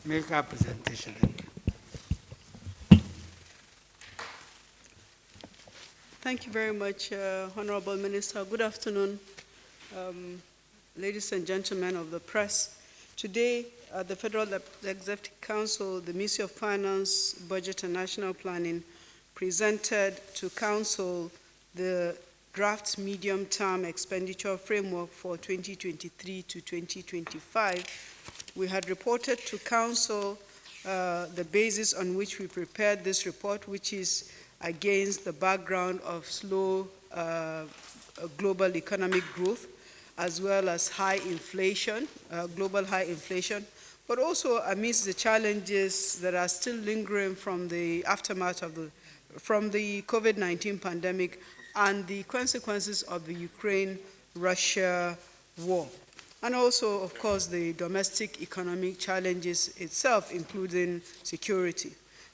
make our presentation. Thank you very much, Honorable Minister. Good afternoon, um, ladies and gentlemen of the press. Today, at the Federal Executive Council, the Ministry of Finance, Budget and National Planning presented to Council the draft medium-term expenditure framework for 2023 to 2025. We had reported to Council the basis on which we prepared this report, which is against the background of slow global economic growth, as well as high inflation, global high inflation, but also amidst the challenges that are still lingering from the aftermath of from the COVID-19 pandemic and the consequences of the Ukraine-Russia war. And also, of course, the domestic economic challenges itself, including security.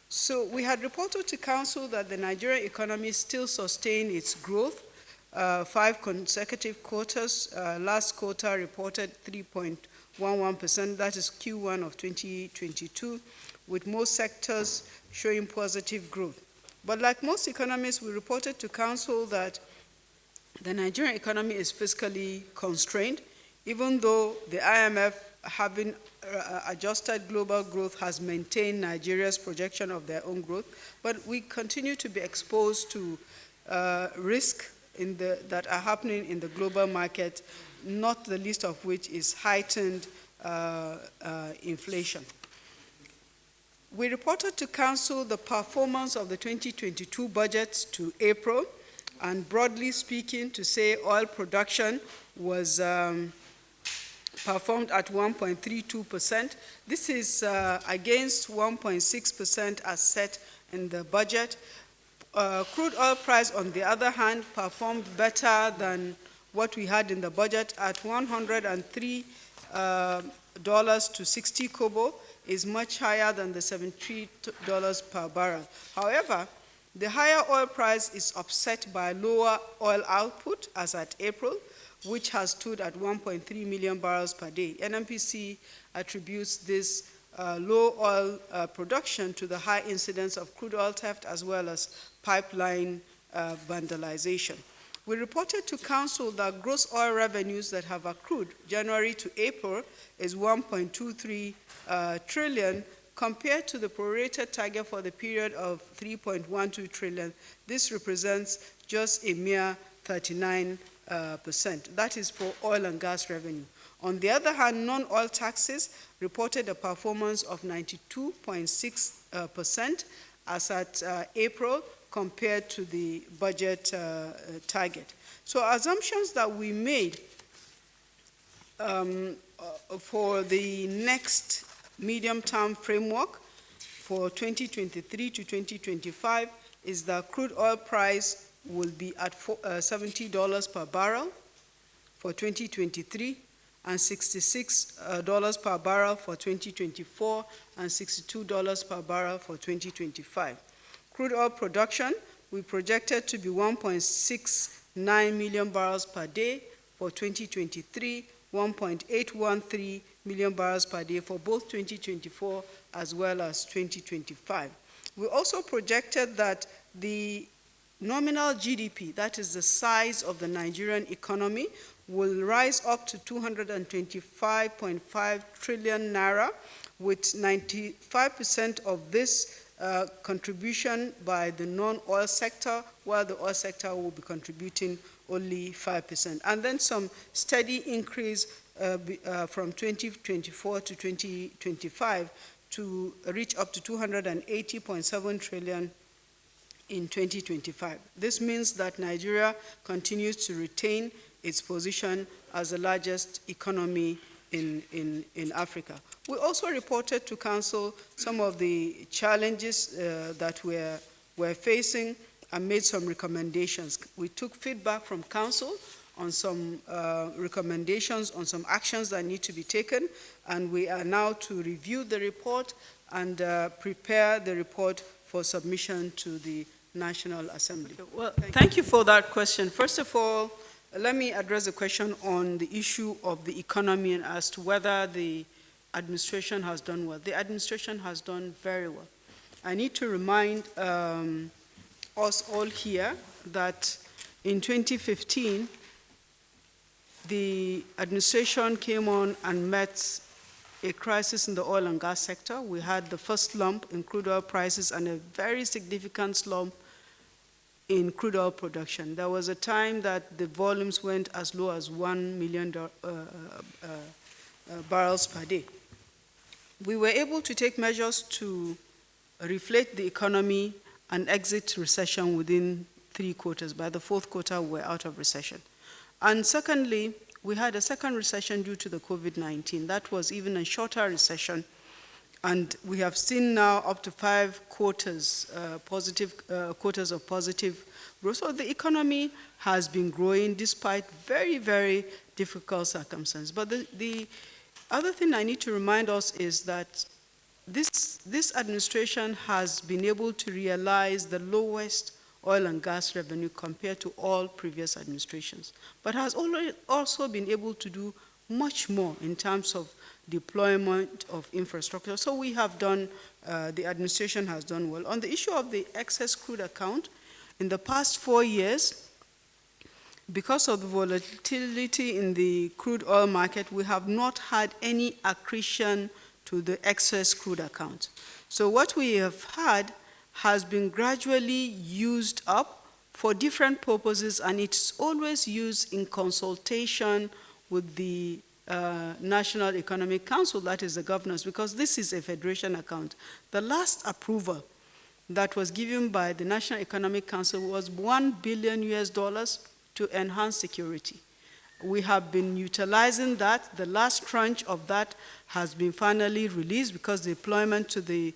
So we had reported to Council that the Nigerian economy still sustained its growth, 5 consecutive quarters. Last quarter reported 3.11%, that is Q1 of 2022, with most sectors showing positive growth. But like most economists, we reported to Council that the Nigerian economy is fiscally constrained, even though the IMF, having adjusted global growth, has maintained Nigeria's projection of their own growth, but we continue to be exposed to risk that are happening in the global market, not the least of which is heightened inflation. We reported to Council the performance of the 2022 budget to April, and broadly speaking, to say oil production was performed at 1.32%. This is against 1.6% as set in the budget. Crude oil price, on the other hand, performed better than what we had in the budget at $103 to 60 kobo, is much higher than the $73 per barrel. However, the higher oil price is offset by lower oil output as at April, which has stood at 1.3 million barrels per day. NNPC attributes this low oil production to the high incidence of crude oil theft as well as pipeline vandalization. We reported to Council that gross oil revenues that have accrued January to April is 1.23 trillion compared to the prorated target for the period of 3.12 trillion. This represents just a mere 39%. That is for oil and gas revenue. On the other hand, non-oil taxes reported a performance of 92.6% as at April compared to the budget target. So assumptions that we made for the next medium-term framework for 2023 to 2025 is that crude oil price will be at $70 per barrel for 2023 and $66 per barrel for 2024 and $62 per barrel for 2025. Crude oil production, we projected to be 1.69 million barrels per day for 2023, 1.813 million barrels per day for both 2024 as well as 2025. We also projected that the nominal GDP, that is the size of the Nigerian economy, will rise up to 225.5 trillion naira, with 95% of this contribution by the non-oil sector, while the oil sector will be contributing only 5%. And then some steady increase from 2024 to 2025 to reach up to 280.7 trillion in 2025. This means that Nigeria continues to retain its position as the largest economy in Africa. We also reported to Council some of the challenges that we're facing and made some recommendations. We took feedback from Council on some recommendations on some actions that need to be taken, and we are now to review the report and prepare the report for submission to the National Assembly. Okay, well, thank you for that question. First of all, let me address the question on the issue of the economy and as to whether the administration has done well. The administration has done very well. I need to remind us all here that in 2015, the administration came on and met a crisis in the oil and gas sector. We had the first slump in crude oil prices and a very significant slump in crude oil production. There was a time that the volumes went as low as 1 million barrels per day. We were able to take measures to reflate the economy and exit recession within 3 quarters. By the 4th quarter, we were out of recession. And secondly, we had a second recession due to the COVID-19. That was even a shorter recession. And we have seen now up to 5 quarters, quarters of positive growth. So the economy has been growing despite very, very difficult circumstances. But the other thing I need to remind us is that this administration has been able to realize the lowest oil and gas revenue compared to all previous administrations, but has also been able to do much more in terms of deployment of infrastructure. So we have done, the administration has done well. On the issue of the excess crude account, in the past 4 years, because of the volatility in the crude oil market, we have not had any accretion to the excess crude account. So what we have had has been gradually used up for different purposes, and it's always used in consultation with the National Economic Council, that is the governors, because this is a federation account. The last approval that was given by the National Economic Council was $1 billion to enhance security. We have been utilizing that. The last tranche of that has been finally released because the deployment to the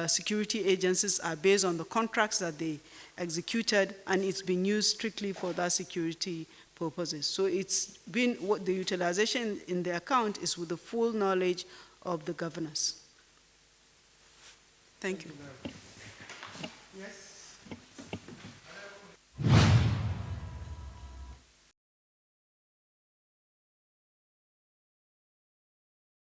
security agencies are based on the contracts that they executed, and it's been used strictly for that security purposes. So it's been, what the utilization in the account is with the full knowledge of the governors. Thank you. Yes.